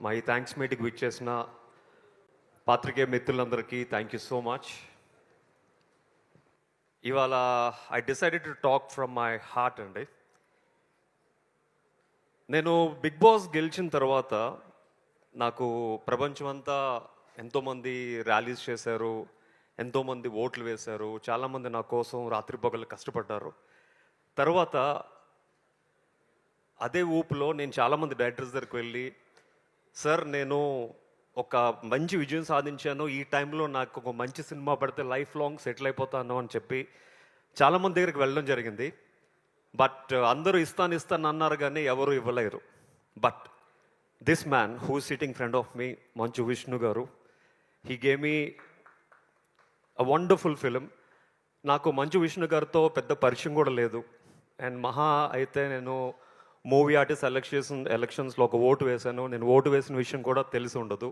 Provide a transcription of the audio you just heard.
మా ఈ thanks meeting విచ్చేసిన పాత్రికేయ మిత్రులందరికీ థ్యాంక్ యూ సో మచ్. ఇవాళ I decided to talk from my heart అండి. నేను బిగ్ బాస్ గెలిచిన తర్వాత నాకు ప్రపంచమంతా ఎంతోమంది ర్యాలీస్ చేశారు, ఎంతోమంది ఓట్లు వేశారు, చాలామంది నా కోసం రాత్రి పగలు కష్టపడ్డారు. తర్వాత అదే ఊపులో నేను చాలామంది డైరెక్టర్స్ దగ్గరికి వెళ్ళి, సార్ నేను ఒక మంచి విజయం సాధించాను, ఈ టైంలో నాకు ఒక మంచి సినిమా పడితే లైఫ్ లాంగ్ సెటిల్ అయిపోతాను అని చెప్పి చాలామంది దగ్గరికి వెళ్ళడం జరిగింది. బట్ అందరూ ఇస్తాను అన్నారు కానీ ఎవరు ఇవ్వలేరు. But this man who sitting friend of me, Manchu Vishnu గారు, he gave me a wonderful film. నాకు మంచు విష్ణు గారితో పెద్ద పరిచయం కూడా లేదు. అండ్ మహా అయితే నేను మూవీ ఆర్టిస్ట్ ఎలక్షన్స్లో ఒక ఓటు వేశాను. నేను ఓటు వేసిన విషయం కూడా తెలిసి ఉండదు.